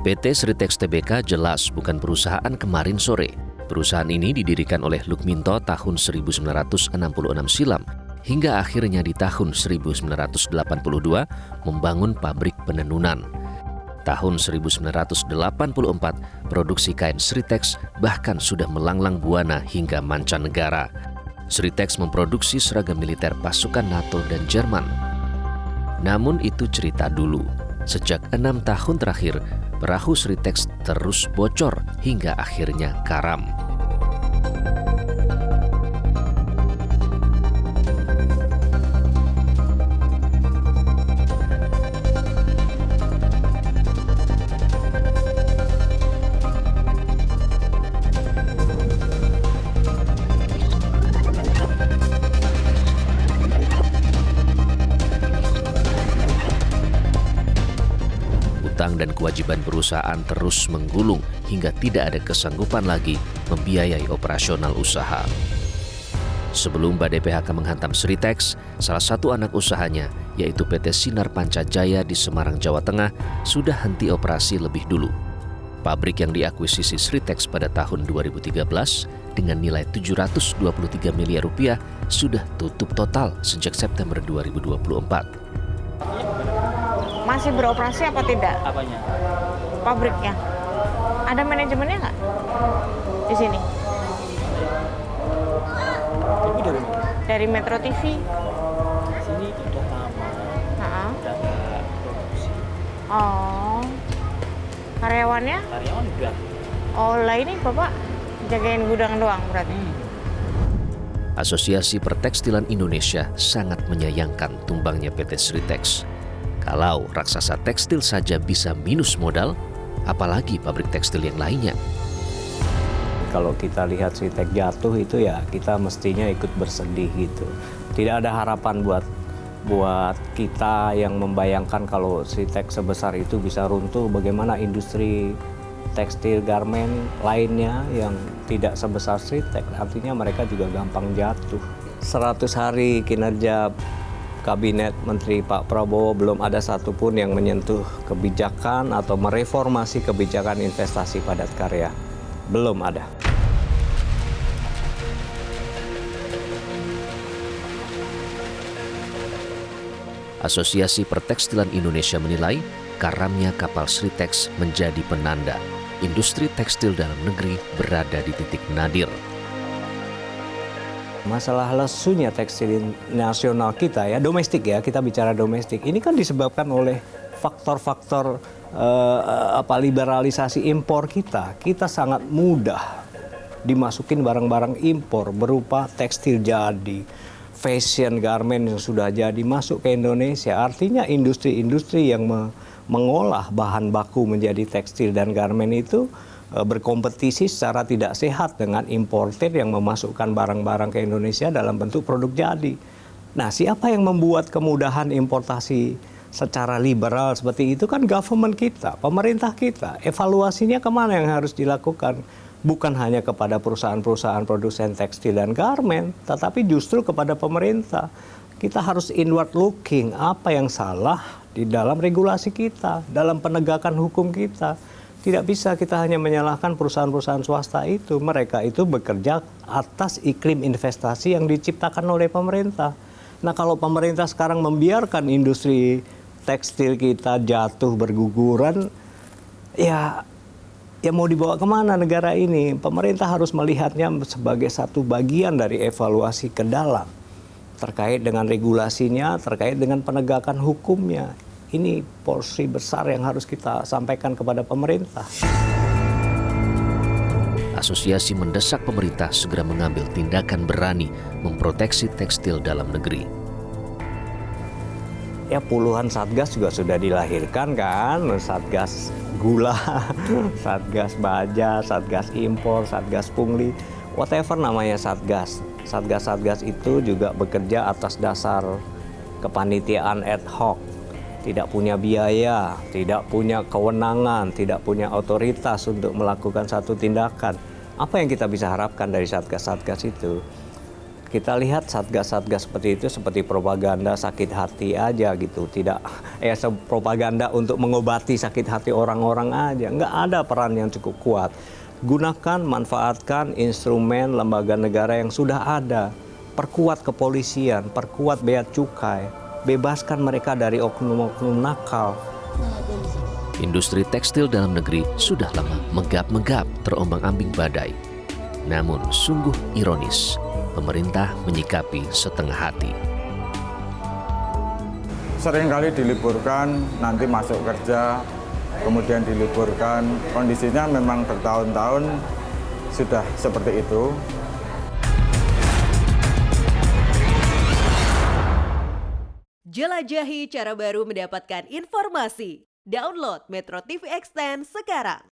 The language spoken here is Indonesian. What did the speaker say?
PT Sritex Tbk jelas bukan perusahaan kemarin sore. Perusahaan ini didirikan oleh Lukminto tahun 1966 silam hingga akhirnya di tahun 1982 membangun pabrik penenunan. Tahun 1984, produksi kain Sritex bahkan sudah melanglang buana hingga mancanegara. Sritex memproduksi seragam militer pasukan NATO dan Jerman. Namun itu cerita dulu. Sejak 6 tahun terakhir, perahu Sritex terus bocor hingga akhirnya karam. Utang dan kewajiban perusahaan terus menggulung hingga tidak ada kesanggupan lagi membiayai operasional usaha. Sebelum badai PHK menghantam Sritex, salah satu anak usahanya, yaitu PT Sinar Pancajaya di Semarang, Jawa Tengah, sudah henti operasi lebih dulu. Pabrik yang diakuisisi Sritex pada tahun 2013 dengan nilai 723 miliar rupiah sudah tutup total sejak September 2024. Masih beroperasi apa tidak? Apanya? Pabriknya. Ada manajemennya nggak di sini? Tapi dari mana? Dari Metro TV. Sini itu udah lama, udah nggak produksi. Oh. Karyawannya? Karyawan udah. Oh lah, ini Bapak jagain gudang doang berarti? Asosiasi Pertekstilan Indonesia sangat menyayangkan tumbangnya PT Sritex. Kalau raksasa tekstil saja bisa minus modal, apalagi pabrik tekstil yang lainnya. Kalau kita lihat Sritex jatuh itu ya kita mestinya ikut bersedih gitu. Tidak ada harapan buat kita yang membayangkan kalau Sritex sebesar itu bisa runtuh, bagaimana industri tekstil garmen lainnya yang tidak sebesar Sritex, artinya mereka juga gampang jatuh. 100 hari kinerja Kabinet Menteri Pak Prabowo belum ada satupun yang menyentuh kebijakan atau mereformasi kebijakan investasi padat karya. Belum ada. Asosiasi Pertekstilan Indonesia menilai karamnya kapal Sritex menjadi penanda industri tekstil dalam negeri berada di titik nadir. Masalah lesunya tekstil nasional kita ya, domestik ya, kita bicara domestik. Ini kan disebabkan oleh faktor-faktor liberalisasi impor kita. Kita sangat mudah dimasukin barang-barang impor berupa tekstil jadi, fashion garment yang sudah jadi masuk ke Indonesia. Artinya industri-industri yang mengolah bahan baku menjadi tekstil dan garment itu berkompetisi secara tidak sehat dengan importer yang memasukkan barang-barang ke Indonesia dalam bentuk produk jadi. Nah, siapa yang membuat kemudahan importasi secara liberal seperti itu kan government kita, pemerintah kita. Evaluasinya kemana yang harus dilakukan? Bukan hanya kepada perusahaan-perusahaan produsen tekstil dan garment, tetapi justru kepada pemerintah. Kita harus inward looking, apa yang salah di dalam regulasi kita, dalam penegakan hukum kita. Tidak bisa kita hanya menyalahkan perusahaan-perusahaan swasta itu. Mereka itu bekerja atas iklim investasi yang diciptakan oleh pemerintah. Nah, kalau pemerintah sekarang membiarkan industri tekstil kita jatuh berguguran, ya mau dibawa kemana negara ini? Pemerintah harus melihatnya sebagai satu bagian dari evaluasi ke dalam. Terkait dengan regulasinya, terkait dengan penegakan hukumnya. Ini porsi besar yang harus kita sampaikan kepada pemerintah. Asosiasi mendesak pemerintah segera mengambil tindakan berani memproteksi tekstil dalam negeri. Ya puluhan satgas juga sudah dilahirkan kan, satgas gula, satgas baja, satgas impor, satgas pungli, whatever namanya satgas. Satgas-satgas itu juga bekerja atas dasar kepanitiaan ad hoc. Tidak punya biaya, tidak punya kewenangan, tidak punya otoritas untuk melakukan satu tindakan. Apa yang kita bisa harapkan dari satgas-satgas itu? kita lihat satgas-satgas seperti itu seperti propaganda sakit hati aja gitu. Tidak propaganda untuk mengobati sakit hati orang-orang aja. Nggak ada peran yang cukup kuat. Gunakan, manfaatkan instrumen lembaga negara yang sudah ada. Perkuat kepolisian, perkuat bea cukai, bebaskan mereka dari oknum-oknum nakal. Industri tekstil dalam negeri sudah lama menggap-menggap terombang-ambing badai. Namun sungguh ironis, pemerintah menyikapi setengah hati. Seringkali diliburkan, nanti masuk kerja, kemudian diliburkan. Kondisinya memang bertahun-tahun sudah seperti itu. Jelajahi cara baru mendapatkan informasi. Download Metro TV Extend sekarang.